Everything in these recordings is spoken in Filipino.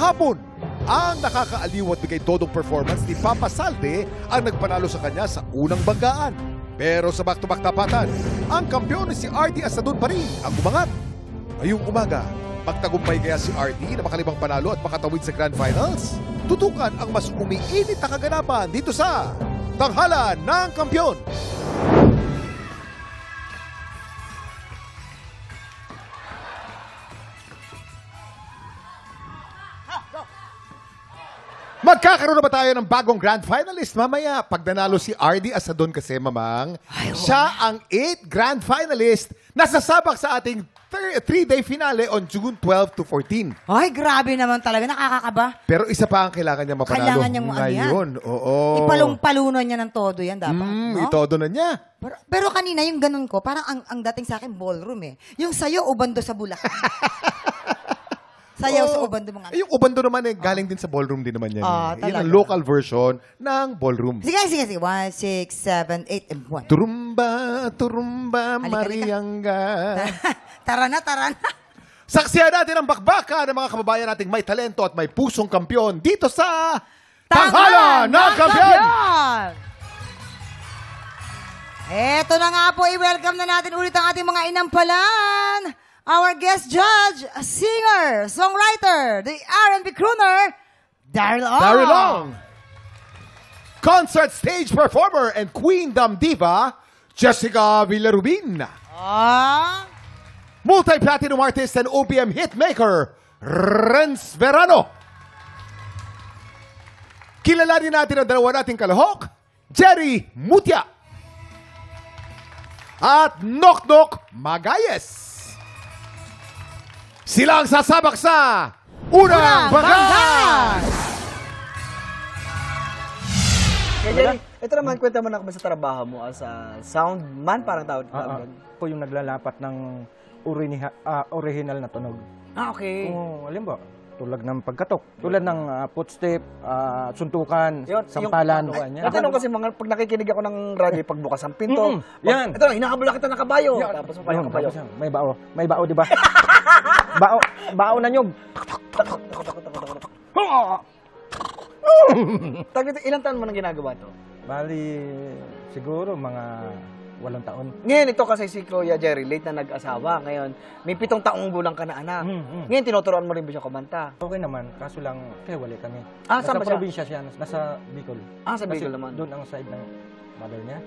Kahapon, ang nakakaaliw at bigay todong performance ni Papa Salde ang nagpanalo sa kanya sa unang banggaan. Pero sa back-to-back tapatan, ang kampiyon si RD Asadon pa rin ang umangat. Ngayong umaga, magtagumpay kaya si RD na makalibang panalo at makatawid sa Grand Finals? Tutukan ang mas umiinit na kaganapan dito sa Tanghalan ng Kampiyon. Magkakaroon na ba tayo ng bagong grand finalist mamaya pag nanalo si RD Asadon kasi, mamang? Siya ang 8th grand finalist na sasabak sa ating 3-day finale on June 12 to 14. Ay, grabe naman talaga. Nakakakaba. Pero isa pa ang kailangan niya mapanalo. Kailangan niyang ngayon. Oo. Ipalong-paluno niya ng todo yan dapat. No? Itodo na niya. Pero kanina, yung ganun ko, parang ang dating sa akin, ballroom eh. Yung sayo, ubando sa Bulacan. Sayaw sa ubando mga. Yung ubando naman galing din sa ballroom din naman yan. Yan ang talaga. local version ng ballroom. Sige. 1, 6, 7, 8, and 1. Turumba, Marianga. Tara na. Saksihan natin ang bakbaka ng mga kababayan nating may talento at may pusong kampyon dito sa Tanghalan ng Kampiyon! Eto na nga po, i-welcome na natin ulit ang ating mga inampalan. Our guest judge, singer, songwriter, the R&B crooner, Daryl Ong. Concert stage performer and queendom diva, Jessica Villarubin. Multi-platinum artist and OPM hitmaker, Renz Verano. Kilalanin natin ang dalawa nating kalahok, Jerry Mutia. At Noknok Magayes. Sila ang sasabak sa unang banggaan! Kaya Jerry, ito naman, kwenta mo na kung sa trabaho mo as a soundman, parang tawag. Po yung naglalapat ng original na tunog. Okay. Kung alam ba, tulad ng pagkatok, tulad ng footstep, suntukan, sampalan. Natanong kasi mga, pag nakikinig ako ng radyo, pagbukas ang pinto, yan. Ito na, hinakabula kita ng kabayo. Tapos ang kabayo. May bao, di ba? bao na nyog. Ilang taon mo nang ginagawa to? Bali, siguro mga 8 taon. Ngayon, ito kasi si Kuya Jerry, late na nag-asawa. Ngayon, may 7 taong gulang ka na anak. Ngayon, tinuturuan mo rin ba siya kumanta? Okay naman, kaso lang, kaya wala kami. Saan ba siya? Probinsya siya, nasa Bicol. Sa Bicol naman. Doon ang side ng mother niya.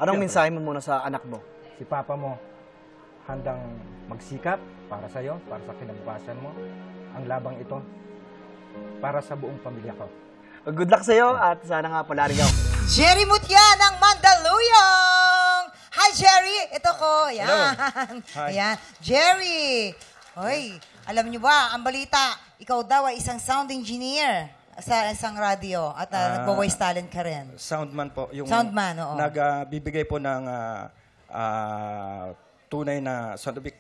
Anong mensahe mo muna sa anak mo? Si papa mo, handang magsikap para sa'yo, para sa kinabukasan mo. Ang labang ito, para sa buong pamilya ko. Good luck sa'yo at sana nga pala rin ako. Jerry Mutia ng Mandaluyong! Hi, Jerry! Ito ko. Ayan. Ayan. Jerry! Hoy, alam niyo ba, ang balita, ikaw daw ay isang sound engineer sa isang radio at nagbo-voice talent ka rin. Soundman po. Yung Soundman, oo. Nagbibigay po ng tunay na sound effect.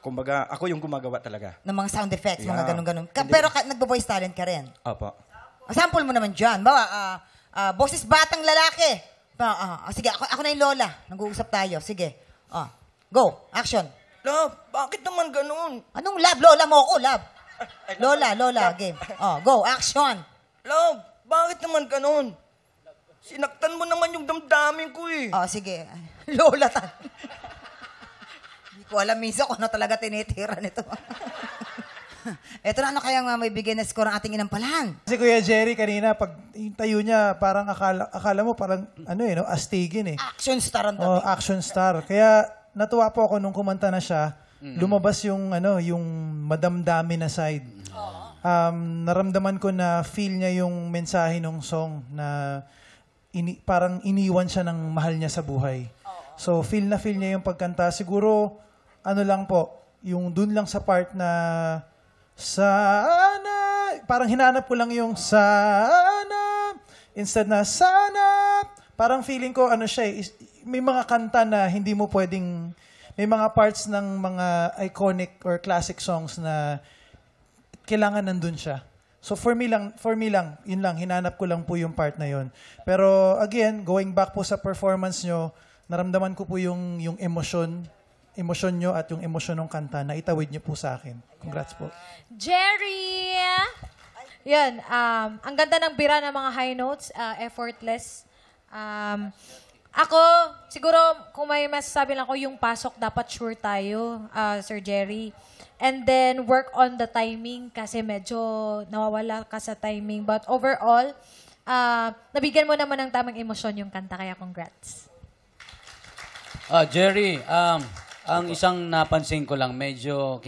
Kumbaga, ako yung gumagawa talaga. Ng mga sound effects, mga ganun-ganun. Pero nagbo-voice talent ka rin. Opo. Sample mo naman dyan. Bawa, boses batang lalaki. Sige, ako na yung lola. Nag-uusap tayo. Sige. Go. Action. Love, bakit naman ganun? Anong love? Lola mo ako, love. Lola, game. Go. Action. Love, bakit naman ganun? Sinaktan mo naman yung damdamin ko eh. Sige. Lola Hindi ko alam minsan kung ano talaga tinitira nito. Ito na, ano kayang may bigay na score ang ating inampalan? Si Kuya Jerry kanina, pag yung tayo niya, parang akala mo parang, astigin eh. Action star ang dating. Action star. Kaya natuwa po ako nung kumanta na siya, lumabas yung, yung madamdamin na side. Naramdaman ko na feel niya yung mensahe ng song na parang iniwan siya ng mahal niya sa buhay. So, feel niya yung pagkanta. Siguro, lang po, yung dun lang sa part na sana, parang hinanap ko lang yung sana, instead na sana, parang feeling ko, siya may mga kanta na hindi mo pwedeng, may mga parts ng mga iconic or classic songs na kailangan nandun siya. So for me lang, yun lang, hinanap ko lang po yung part na yun. Pero again, going back po sa performance nyo, naramdaman ko po yung emosyon nyo at yung emosyon ng kanta na itawid nyo po sa akin. Congrats po. Jerry! Yan, ang ganda ng bira ng mga high notes, effortless. Ako, siguro, kung may masasabi lang ko, yung pasok, dapat sure tayo, Sir Jerry. And then, work on the timing kasi medyo nawawala ka sa timing. But overall, nabigyan mo naman ng tamang emosyon yung kanta, kaya congrats. Jerry, ang isang napansin ko lang, medyo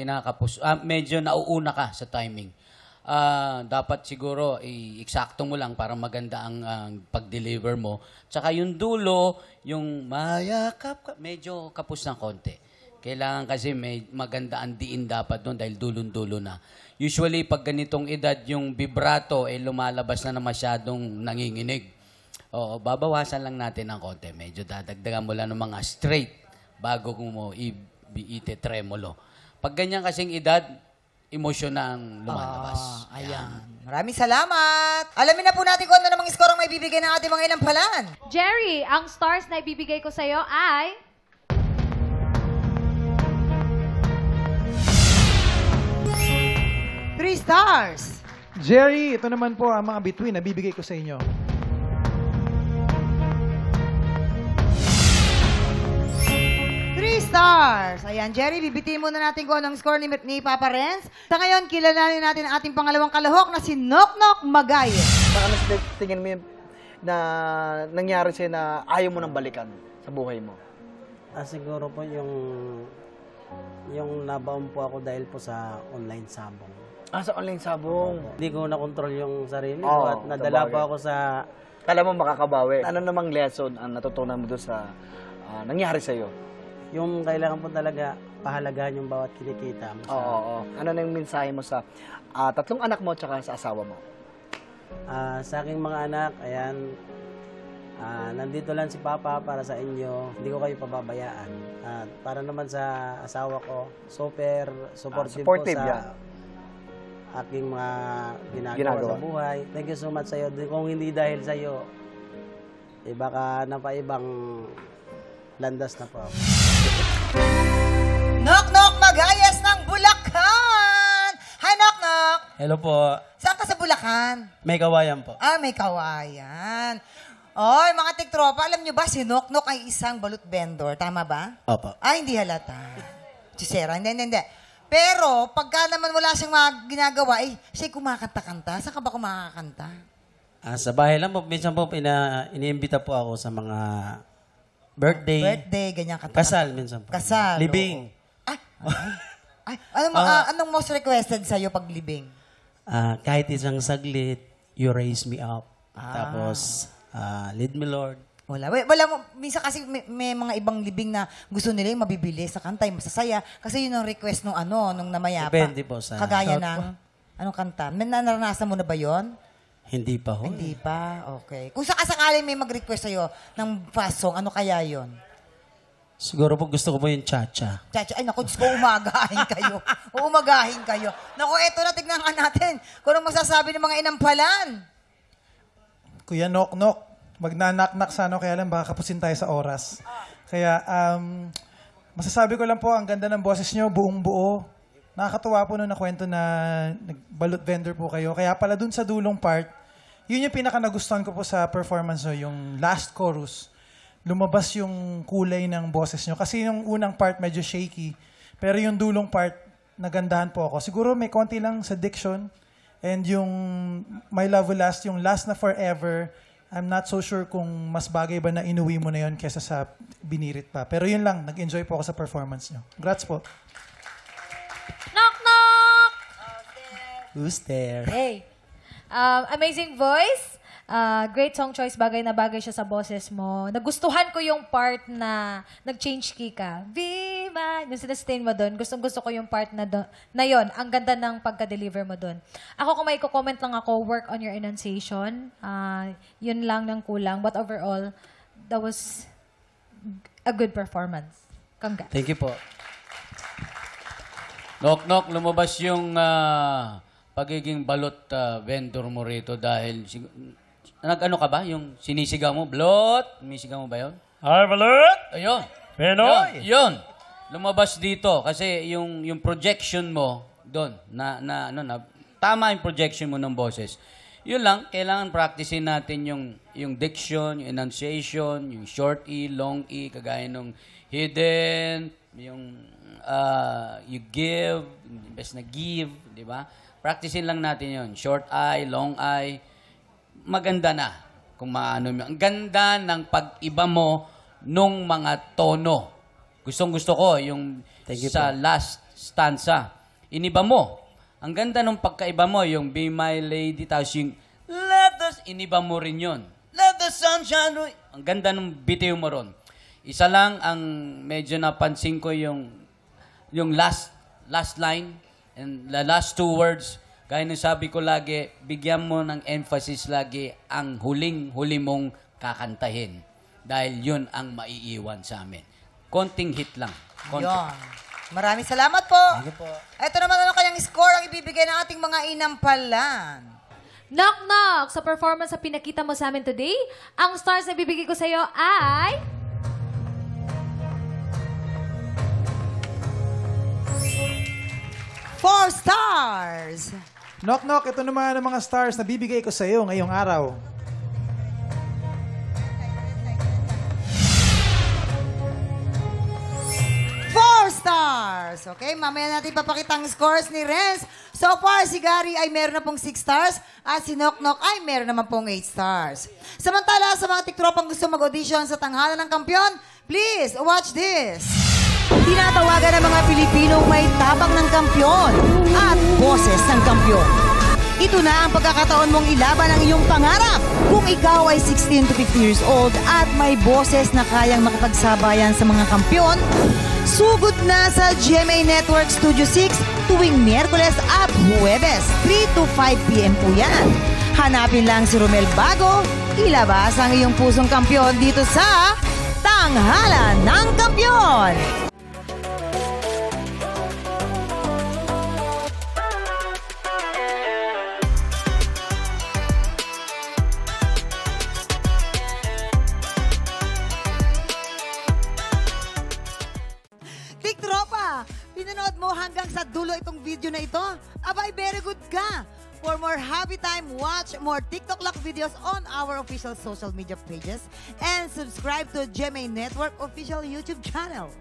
medyo nauuna ka sa timing. Dapat siguro eksakto mo lang para maganda ang pag-deliver mo. Tsaka yung dulo, yung mayakap ka, medyo kapos ng konti. Kailangan kasi maganda ang diin dapat doon dahil dulon-dulo na. Usually, pag ganitong edad, yung vibrato lumalabas na masyadong nanginginig. Oo, babawasan lang natin ng konti. Medyo dadagdagan mo lang ng mga straight bago mo iite tremolo. Pag ganyan kasing edad, emosyon na ang lumalabas. Ayan. Maraming salamat. Alamin na po natin kung ano namang score ang may bibigay ng ating mga inampalan. Jerry, ang stars na ibibigay ko sa'yo ay... 3 stars. Jerry, ito naman po ang mga between na bibigay ko sa inyo. 3 stars. Ayan, Jerry, bibitiin muna natin kung anong score ni Papa Renz. Sa ngayon, kilalanin natin ang ating pangalawang kalahok na si Noknok Magay. Baka mas tingin mo yung na nangyari sa'yo na ayaw mo nang balikan sa buhay mo? Siguro po yung nabaon po ako dahil po sa online sabong. Sa online sabong. Hindi ko na-control yung sarili ko at nadala po ako sa... Kala mo makakabawi. Ano namang lesson ang natutunan mo doon sa nangyari sa'yo? Yung kailangan po talaga pahalagahan yung bawat kinikita mo. Oo. Ano na yung mensahe mo sa tatlong anak mo at sa asawa mo? Sa aking mga anak, ayan, nandito lang si Papa para sa inyo. Hindi ko kayo pababayaan. At para naman sa asawa ko, super supportive po sa aking mga ginagawa sa buhay. Thank you so much sa'yo. Kung hindi dahil sa'yo, baka napaibang landas na po ako. Noknok Magayas ng Bulacan! Hi, Noknok! Hello po. Saan ka sa Bulacan? May kawayan po. May kawayan. Oy, mga tiktropa, alam nyo ba si Noknok ay isang balut vendor? Tama ba? Opo. Hindi halata. Chisera, hindi. Pero, pagka naman wala siyang mga ginagawa, siya kumakanta-kanta. Saan ka ba kumakakanta? Sa bahay lang po, minsan po iniimbita po ako sa mga birthday, ganyan kanta. kasal minsan po. Kasal. Libing. Anong most requested sa'yo pag libing? Kahit isang saglit, you raise me up. Tapos, lead me Lord. Wala mo. Minsan kasi may mga ibang libing na gusto nila yung mabibilis sa kanta, yung masasaya. Kasi yun ang request nung namayapa. Depende po sa... Kagaya ng, anong kanta? May naranasan mo na ba yon? Hindi pa ho. Hindi pa? Okay. Kung sakasakali may mag-request sa'yo ng fast song, ano kaya yon? Siguro po gusto ko po yung cha-cha. Chacha, naku, Diyos ko, umagahin kayo. Umagahin kayo. Naku, eto na, tignan nga natin kung anong masasabi ng mga inampalan. Kuya Noknok, magnanaknak sa kaya lang baka kapusin tayo sa oras. Kaya, masasabi ko lang po, ang ganda ng boses nyo, buong buo. Nakakatuwa po nung nakwento na nagbalot vendor po kayo. Kaya pala dun sa dulong part, yun yung pinaka nagustuhan ko po sa performance nyo, yung last chorus. Lumabas yung kulay ng boses nyo. Kasi yung unang part medyo shaky. Pero yung dulong part, nagandahan po ako. Siguro may konti lang sa diction. And yung My Love Will Last, yung last na forever, I'm not so sure kung mas bagay ba na inuwi mo na yun kesa sa binirit pa. Pero yun lang, nag-enjoy po ako sa performance nyo. Congrats po. Knock, knock! Who's there? Hey. Amazing voice. Great song choice. Bagay na bagay siya sa boses mo. Nagustuhan ko yung part na nag-change key ka. Be mine. Yung sinastain mo doon. Gustong-gusto ko yung part na yon. Ang ganda ng pagka-deliver mo doon. Ako, kung may comment lang ako, work on your enunciation. Yun lang ng kulang. But overall, that was a good performance. Congrats. Thank you po. Nok, lumabas yung pagiging balot vendor mo rito dahil nag-ano ka ba? Yung sinisigaw mo? Blot? Sinisigaw mo ba yun? Hi, balot! Ayun. Pinoy! Yun. Lumabas dito kasi yung projection mo doon na tama yung projection mo ng boses. Yun lang, kailangan practicein natin yung diction, yung enunciation, yung short E, long E, kagaya nung hidden, yung you give, imbes na give, di ba? Practicein lang natin yun. Short I, long I, maganda na. Kung maano mo. Ang ganda ng pag-iba mo nung mga tono. Gustong-gusto ko yung sa last stanza. Iniba mo. Ang ganda nung pagkaiba mo, yung Be My Lady, tapos yung Let us, iniba mo rin yun. Let the sunshine. Ang ganda nung bitiw mo ron. Isa lang ang medyo napansin ko yung last line and the last two words. Gaya ng sabi ko lagi, bigyan mo ng emphasis lagi ang huling-huli mong kakantahin. Dahil yun ang maiiwan sa amin. Konting hit lang. Konting. Yun. Maraming salamat po. Ito naman ano kayang score ang ibibigay ng ating mga inampalan. Knock knock! Sa performance na pinakita mo sa amin today, ang stars na bibigay ko sa iyo ay... Four stars! Knock knock, ito naman ang mga stars na bibigay ko sa iyo ngayong araw. Four stars! Okay, mamaya natin papakita ang scores ni Renz. So far, si Gary ay meron na pong 6 stars at si Knock Knock ay meron naman pong 8 stars. Samantala, sa mga tiktropang gusto mag-audition sa tanghalan ng kampyon, please watch this. Tinatawagan ng mga Pilipinong may tabang ng kampyon at boses ng kampyon. Ito na ang pagkakataon mong ilaban ang iyong pangarap. Kung ikaw ay 16 to 50 years old at may boses na kayang makapagsabayan sa mga kampyon, sugod na sa GMA Network Studio 6 tuwing Miyerkules at Huwebes, 3 to 5 p.m. po yan. Hanapin lang si Romel Bago, ilabas ang iyong pusong kampyon dito sa Tanghalan ng Kampyon! Tiktropa, pinanood mo hanggang sa dulo itong video na ito? Abay, very good ka! For more happy time, watch more TikTok Lock videos on our official social media pages and subscribe to GMA Network official YouTube channel.